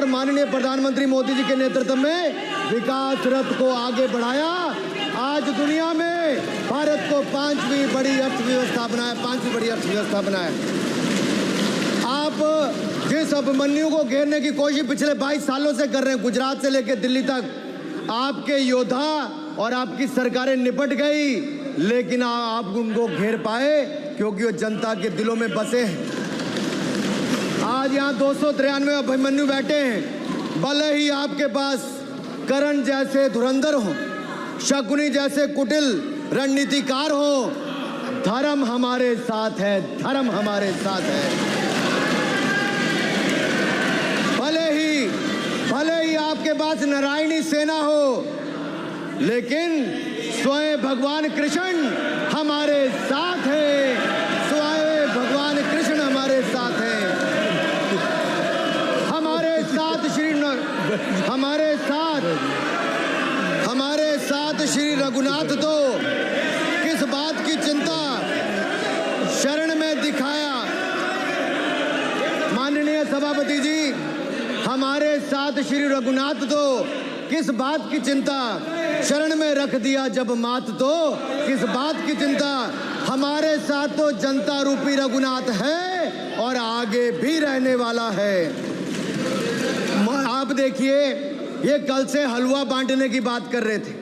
और माननीय प्रधानमंत्री मोदी जी के नेतृत्व में विकास रथ को आगे बढ़ाया। आज दुनिया में भारत को पांचवी बड़ी अर्थव्यवस्था बनाया। आप जिस अभिमन्यु को घेरने की कोशिश पिछले 22 सालों से कर रहे हैं, गुजरात से लेकर दिल्ली तक, आपके योद्धा और आपकी सरकारें निपट गई, लेकिन आप उनको घेर पाए क्योंकि वो जनता के दिलों में बसे हैं। आज यहाँ 293 अभिमन्यु बैठे हैं। भले ही आपके पास करण जैसे धुरंधर हो, शकुनी जैसे कुटिल रणनीतिकार हो, धर्म हमारे साथ है, धर्म हमारे साथ है। भले ही आपके पास नारायणी सेना हो, लेकिन स्वयं भगवान कृष्ण हमारे साथ है। स्वयं भगवान कृष्ण हमारे साथ है। हमारे साथ श्री रघुनाथ तो किस बात की चिंता शरण में दिखाया। माननीय सभापति जी, हमारे साथ श्री रघुनाथ तो किस बात की चिंता शरण में रख दिया जब मात, तो किस बात की चिंता। हमारे साथ तो जनता रूपी रघुनाथ है और आगे भी रहने वाला है। आप देखिए, ये कल से हलवा बांटने की बात कर रहे थे।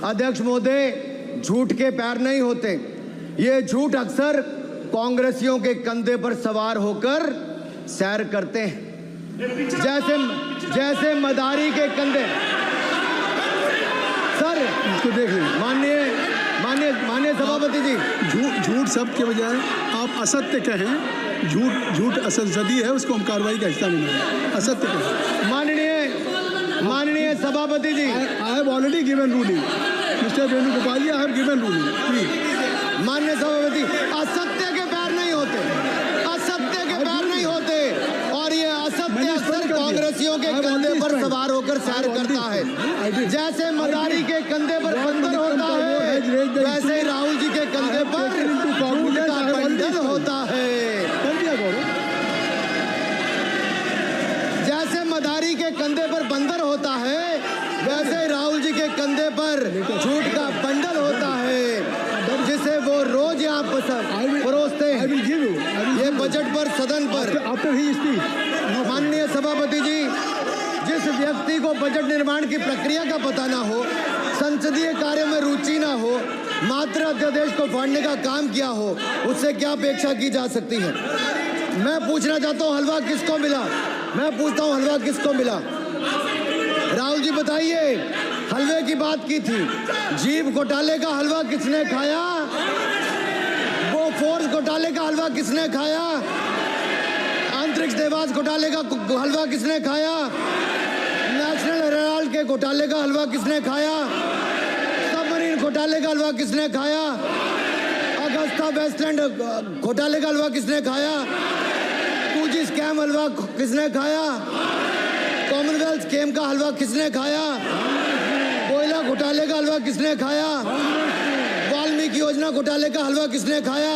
अध्यक्ष महोदय, झूठ के पैर नहीं होते। ये झूठ अक्सर कांग्रेसियों के कंधे पर सवार होकर सैर करते हैं, जैसे मदारी के कंधे। सर इसको देख लीजिए। माननीय सभापति जी, झूठ सब के बजाय आप असत्य कहें। झूठ असंसदीय है, उसको हम कार्रवाई का हिस्सा नहीं मानेंगे। असत्य कहें। माननीय सभापति जी, I have already given ruling. Mister Venugopal ji, I have given ruling. माननीय सभापति, असत्य के पैर नहीं होते, असत्य के पैर नहीं होते, और ये असत्य अक्सर कांग्रेसियों के कंधे पर सवार होकर सैर करता है। जैसे मदारी के कंधे पर बंदर होता है, वैसे ही राहुल जी के कंधे पर झूठ का बंडल होता है। जैसे मदारी के कंधे पर बंदर होता है, वैसे ही राहुल जी के कंधे पर झूठ का बंडल होता है, जिसे वो रोज यहाँ परोसते हैं। ये बजट पर, सदन पर। माननीय सभापति जी, जिस व्यक्ति को बजट निर्माण की प्रक्रिया का पता ना हो, संसदीय कार्य में रुचि ना हो, मात्र अध्यादेश को फाड़ने का काम किया हो, उससे क्या अपेक्षा की जा सकती है। मैं पूछना चाहता हूँ, हलवा किसको मिला? मैं पूछता हूँ, हलवा किसको मिला? राहुल जी बताइए, हलवे की बात की थी। जीभ घोटाले का हलवा किसने खाया? वो फोर्स घोटाले का हलवा किसने खाया? अंतरिक्ष देवास घोटाले का हलवा किसने खाया? नेशनल हेराल्ड के घोटाले का हलवा किसने खाया? सबमरीन घोटाले का हलवा किसने खाया? अगस्ता वेस्टलैंड घोटाले का हलवा किसने खाया? 2G स्कैम हलवा किसने खाया? कॉमनवेल्थ स्कीम का हलवा किसने खाया? कोयला घोटाले का हलवा किसने खाया? वाल्मीकि योजना घोटाले का हलवा किसने खाया?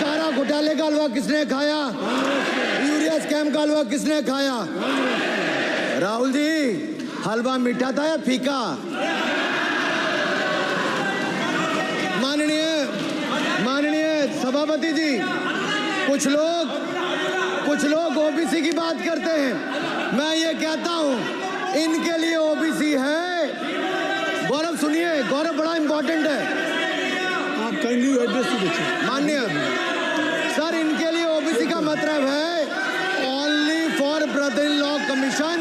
चारा घोटाले का हलवा किसने खाया? यूरिया स्कैम का हलवा किसने खाया? राहुल जी, हलवा मीठा था या फीका? माननीय सभापति जी, कुछ लोग ओबीसी की बात करते हैं। मैं ये कहता हूं, इनके लिए ओबीसी है। गौरव सुनिए, गौरव बड़ा इंपॉर्टेंट है। आप काइंडली एड्रेस दीजिए। माननीय सर, इनके लिए ओबीसी का मतलब है only for brother in law commission,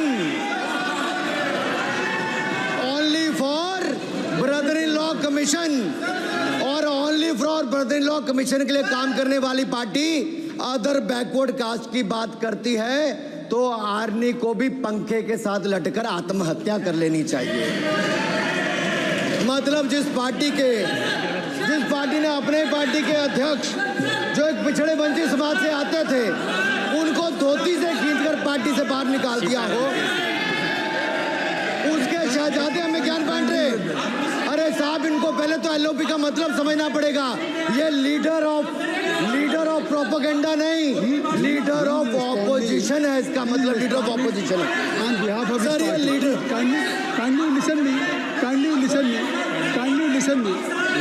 only for brother in law commission. और only for brother in law commission के लिए काम करने वाली पार्टी अदर बैकवर्ड कास्ट की बात करती है, तो आर्मी को भी पंखे के साथ लटकर आत्महत्या कर लेनी चाहिए। मतलब जिस पार्टी ने अपने पार्टी के अध्यक्ष, जो एक पिछड़े वंचित समाज से आते थे, उनको धोती से खींचकर पार्टी से बाहर निकाल दिया हो, उसके शहजादे हमें ज्ञान बांट रहे। अरे साहब, इनको पहले तो एलओपी का मतलब समझना पड़ेगा। ये leader of leader of propaganda नहीं, लीडर ऑफ ऑपोजिशन है इसका मतलब, लीडर ऑफ ऑपोजिशन है। On behalf of Sir, ये leader- kindly listen me.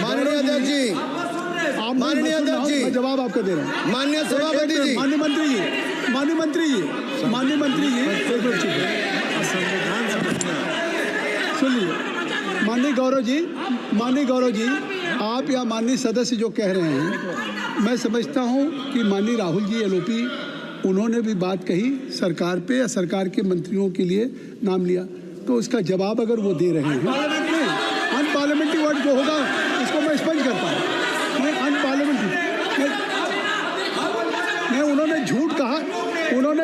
माननीय अध्यक्ष जी, माननीय अध्यक्ष जी, मैं जवाब आपको दे रहा हूँ। माननीय सभापति जी, माननीय मंत्री जी, एक मिनट चुप सुन लीजिए। माननीय गौरव जी, आप या माननीय सदस्य जो कह रहे हैं, मैं समझता हूं कि माननीय राहुल जी एलओपी उन्होंने भी बात कही सरकार पे या सरकार के मंत्रियों के लिए नाम लिया, तो उसका जवाब अगर वो दे रहे हैं, अनपार्लियामेंट्री वर्ड जो होगा उसको मैं स्पष्ट करता हूँ। मैं अनपार्लियामेंट्री मैं उन्होंने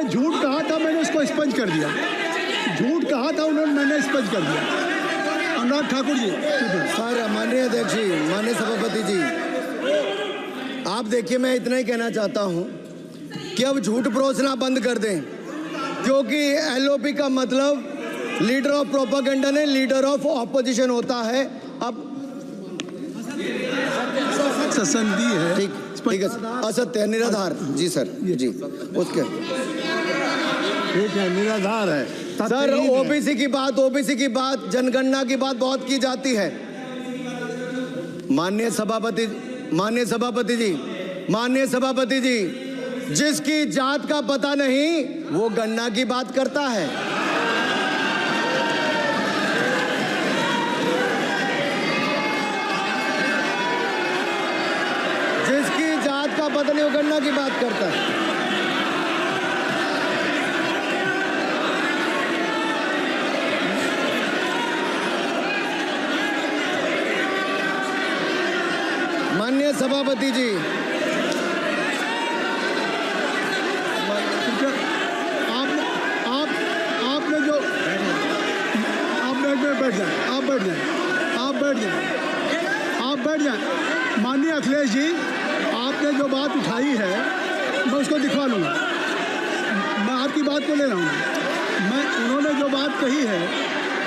झूठ कहा था, मैंने उसको स्पष्ट कर दिया। झूठ कहा था उन्होंने, मैंने स्पष्ट कर दिया। अनुराग ठाकुर जी। सर, माननीय अध्यक्ष जी, माननीय सभापति जी, आप देखिए, मैं इतना ही कहना चाहता हूं कि अब झूठ परोसना बंद कर दें, क्योंकि एलओपी का मतलब लीडर ऑफ प्रोपेगेंडा नहीं, लीडर ऑफ ऑपोजिशन होता है। अब संधि है, ठीक है, असत्य है, निराधार। जी सर, जी उसके ठीक है, निराधार है सर। ओबीसी की बात, जनगणना की बात बहुत की जाती है। माननीय सभापति जी, जिसकी जात का पता नहीं वो गणना की बात करता है। जिसकी जात का पता नहीं वो गणना की बात करता है। माननीय सभापति जी, आपने जो आप बैठ जाएं। माननीय अखिलेश जी, आपने जो बात उठाई है मैं उसको दिखवा लूँगा। मैं आपकी बात को ले रहा हूँ। उन्होंने जो बात कही है,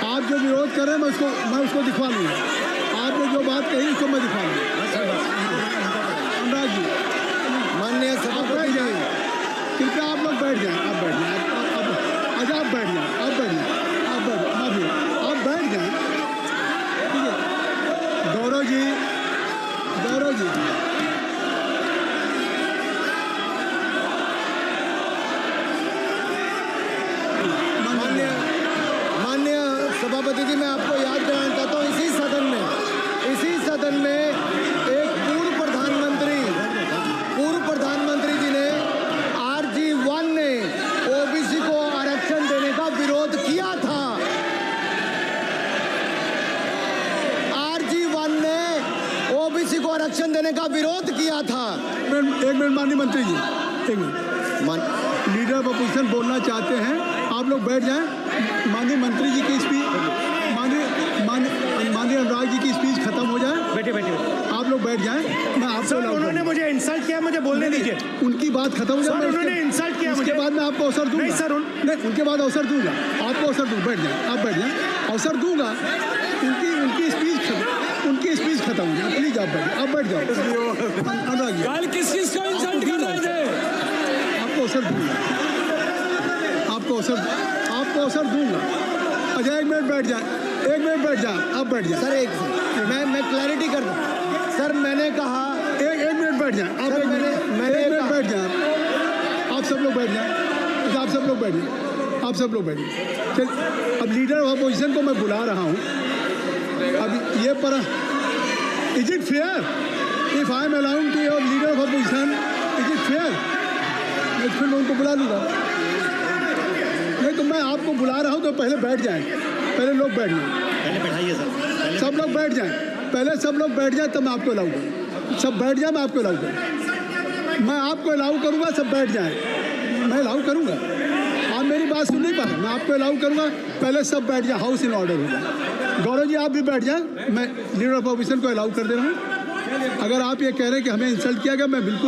आप जो विरोध कर रहे हैं, मैं उसको दिखवा लूँगा। आपने जो बात कही उसको मैं दिखा लूँगा। अनुराग जी, माननीय सभापति जी, कृपया आप लोग बैठ जाएं। आप बैठ जाएं। अच्छा, आप बैठ जाएं। ठीक है। गौरव जी, माननीय सभापति जी, मैं आपको याद कराना चाहता हूँ, इसी सदन में एक पूर्व प्रधानमंत्री जी ने RG1 ने ओबीसी को आरक्षण देने का विरोध किया था। RG1 ने ओबीसी को आरक्षण देने का विरोध किया था। एक मिनट माननीय मंत्री जी, एक मिनट। लीडर ऑफ अपोजिशन बोलना चाहते हैं, आप लोग बैठ जाएं। माननीय मंत्री जी की स्पीच, माननीय अनुराग जी की स्पीच खत्म हो जाए। बैठे आप लोग बैठ जाएं। मैं आपसे उन्होंने मुझे इंसल्ट किया, मुझे बोलने दीजिए। उनकी बात खत्म हो जाए। उन्होंने इंसल्ट किया, उसके बाद मैं आपको अवसर दूंगा। नहीं सर, उनके बाद अवसर दूंगा, आपको अवसर दूंगा। बैठ जाएं, आप बैठ जाएं, अवसर दूंगा। उनकी स्पीच खत्म हो जाए। प्लीज आप बैठ जाओ। अनुराग जी, कल किस चीज को इंसल्ट कर रहे थे? आपको अवसर दूंगा। अवसर दूंगा। अच्छा, एक मिनट बैठ जाए। आप बैठ जाए। सर, मैं क्लैरिटी कर दूं। सर, मैंने कहा एक मिनट बैठ जाए। आप बैठ जाए। आप सब लोग बैठ जाए। आप सब लोग बैठ जाए। चल, अब लीडर ऑफ अपोजिशन को मैं बुला रहा हूँ। अब ये पर is it fair if I am allowed to your leader of opposition? Is it fair? मैं फिर लोगों को बुला लूँगा। नहीं तो मैं आपको बुला रहा हूँ, तो पहले बैठ जाएं। पहले लोग बैठ जाएं। पहले बैठाइए सर। सब लोग बैठ जाएं। पहले सब लोग बैठ जाएं, तब मैं आपको अलाउ करूँ। सब बैठ जाए, मैं आपको अलाउ करूँ। मैं आपको अलाउ करूँगा, सब बैठ जाएं। मैं अलाउ करूँगा। आप मेरी बात सुन नहीं पा रहे। मैं आपको अलाउ करूँगा, पहले सब बैठ जाए। हाउस इन ऑर्डर होगा। गौरव जी, आप भी बैठ जाएं। मैं लीडर ऑफ अपोजिशन को अलाउ कर दे रहा हूँ। अगर आप ये कह रहे हैं कि हमें इंसल्ट किया गया, मैं बिल्कुल